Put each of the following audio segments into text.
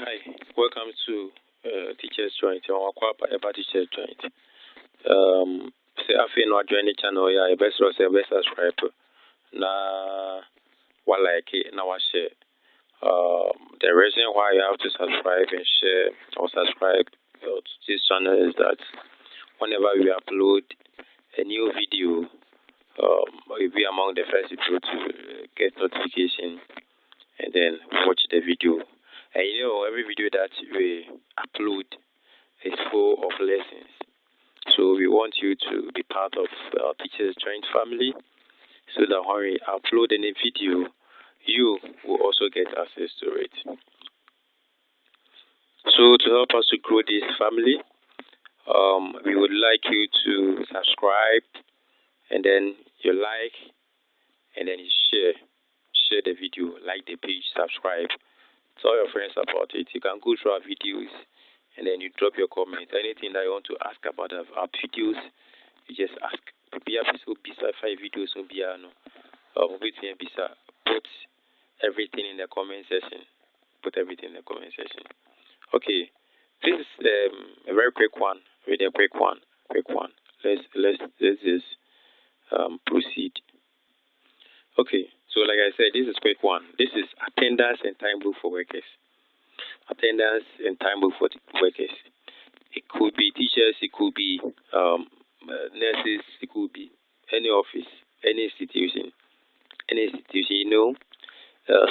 Hi, welcome to Teachers Joint. I'm about Teachers Joint. Say I feel not join the channel. Yeah, best subscribe. Na what like it now I share. The reason why you have to subscribe and share or subscribe to this channel is that whenever we upload a new video, you'll be among the first people to get notification and then watch the video. And every video that we upload is full of lessons. So we want you to be part of our Teachers Joint family so that when we upload any video, you will also get access to it. So to help us to grow this family, we would like you to subscribe and then you like and then you share the video, like the page, subscribe. Tell your friends about it. You can go through our videos and then you drop your comments. Anything that you want to ask about our videos, you just ask. Put everything in the comment section. Put everything in the comment section. Okay, this is a very quick one. Really a quick one. Let's just proceed. Okay, so like I said, this is quick one. This is attendance and time book for workers. Attendance and time book for workers. It could be teachers, it could be nurses, it could be any office, any institution.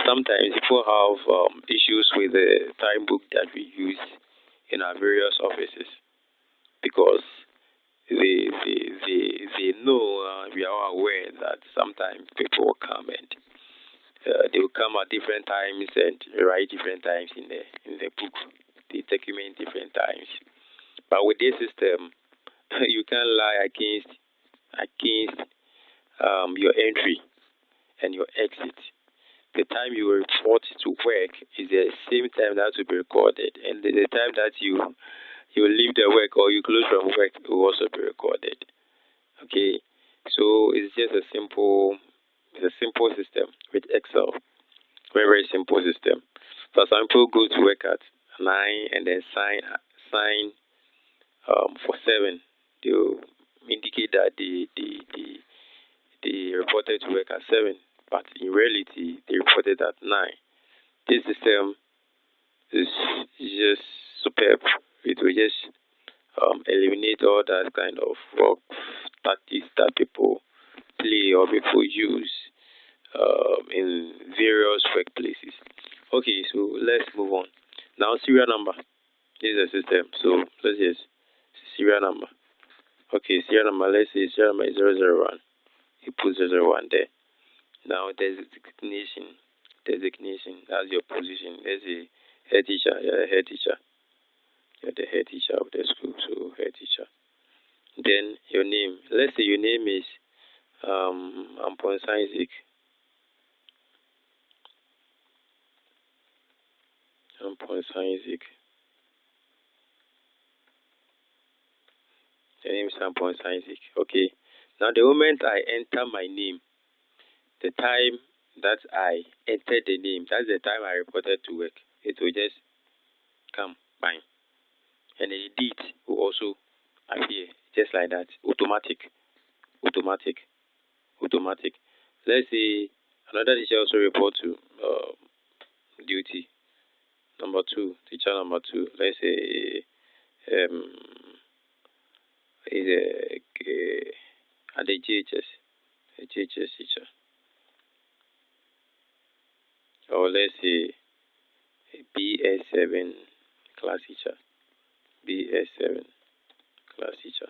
Sometimes people have issues with the time book that we use in our various offices because they know we are aware that sometimes people will come and they will come at different times and write different times in the book. They document different times. But with this system, you can't lie against your entry and your exit. The time you report to work is the same time that will be recorded, and the time that you leave the work or you close from work will also be recorded. Okay, so it's just a simple system with Excel. Very, very simple system. For example, go to work at 9 and then sign for 7. They'll indicate that they reported to work at 7, but in reality they reported at 9. This system is just superb. It will just eliminate all that kind of work tactics that people play or people use in various workplaces. Okay, so let's move on. Now, serial number. This is a system. So let's just serial number. Okay, serial number. Let's say serial number is 001. You put 001 there. Now designation. That's your position. Let's say head teacher. You're the head teacher. You're the head teacher of the school. So head teacher. Then your name. Let's say your name is Ampon Isaac. Isaac. The name is Ampon Isaac. Okay. Now the moment I enter my name, the time that I entered the name, that's the time I reported to work. It will just come, bang. And the date will also appear, just like that. Automatic. Let's say another teacher also report to duty. Number 2, teacher number 2. Let's say is at the GHS teacher. Or let's say BS7 class teacher. BS7 class teacher.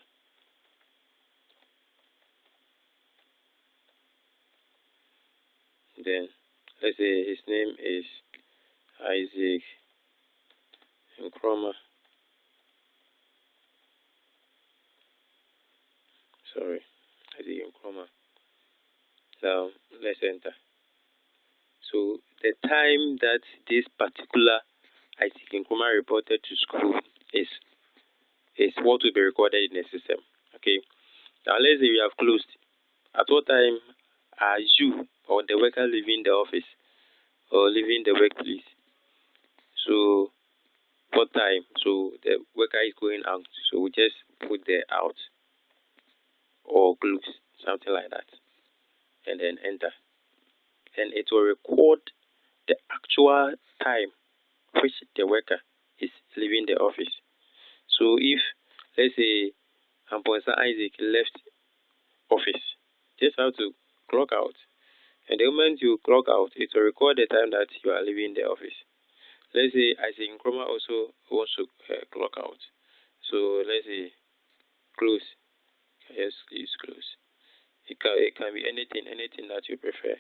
Then let's say his name is Isaac Nkrumah. Sorry, Isaac Nkrumah. Now let's enter. So the time that this particular Isaac Nkrumah reported to school is what will be recorded in the system. Okay. Now let's say we have closed. At what time are you or the worker leaving the office or leaving the workplace? So time. So the worker is going out. So we just put the out or close, something like that, and then enter. And it will record the actual time which the worker is leaving the office. So if, let's say, Amponsa Isaac left office, just have to clock out. And the moment you clock out, it will record the time that you are leaving the office. Let's say Isaac Nkrumah also wants to clock out. So let's say close. Yes, use close. It can be anything that you prefer.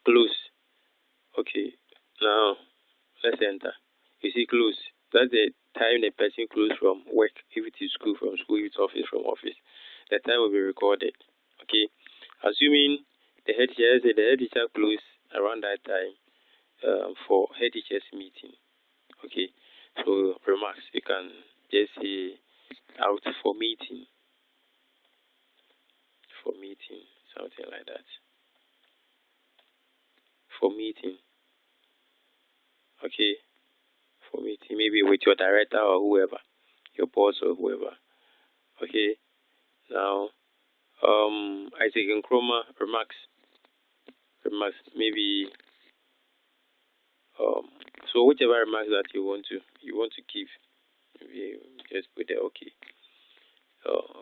Close. Okay. Now let's enter. You see close. That's the time the person close from work. If it is school, from school. If it's office, from office. The time will be recorded. Okay. Assuming the head teacher close around that time for head teachers meeting. Okay. So remarks, you can just say out for meeting. For meeting, something like that. For meeting. Okay. For meeting, maybe with your director or whoever, your boss or whoever. Okay. Now, Isaac Nkrumah remarks, maybe so whichever remarks that you want to give, maybe just put there. Okay.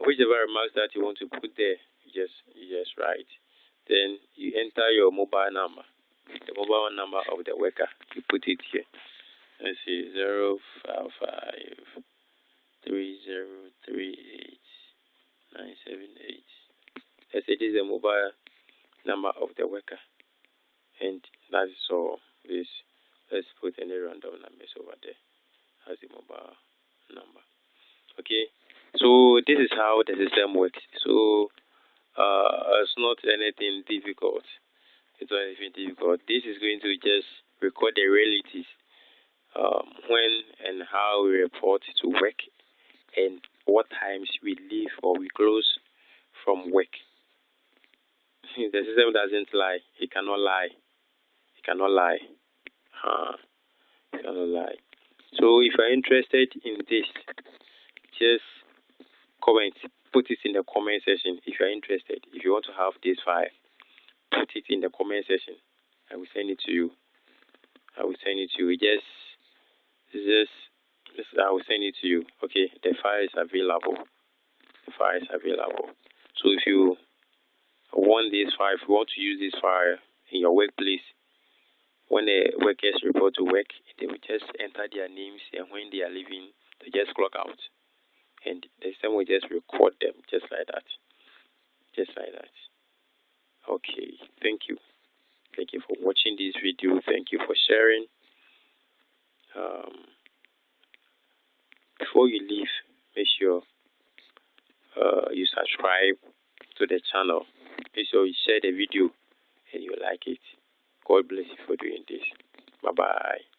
Whichever remarks that you want to put there, you just write. Then you enter your mobile number, the mobile number of the worker. You put it here. Let's see, 055 3038 978. Let's say this is the mobile number of the worker, and that is all. This, let's put any random numbers over there as the mobile number. Okay, so this is how the system works. So it's not anything difficult. It's not anything difficult. This is going to just record the realities, when and how we report to work, and what times we leave or we close from work. The system doesn't lie. It cannot lie. It cannot lie. It cannot lie. So if you're interested in this, just comment. Put it in the comment section if you're interested. If you want to have this file, put it in the comment section. I will send it to you. I will send it to you. I will send it to you. Okay, the file is available. The file is available. So if you want this file, if you want to use this file in your workplace, when the workers report to work, they will just enter their names, and when they are leaving, they just clock out. And the system will just record them just like that. Just like that. Okay, thank you. Thank you for watching this video. Thank you for sharing. Before you leave, make sure you subscribe to the channel. Make sure you share the video and you like it. God bless you for doing this. Bye-bye.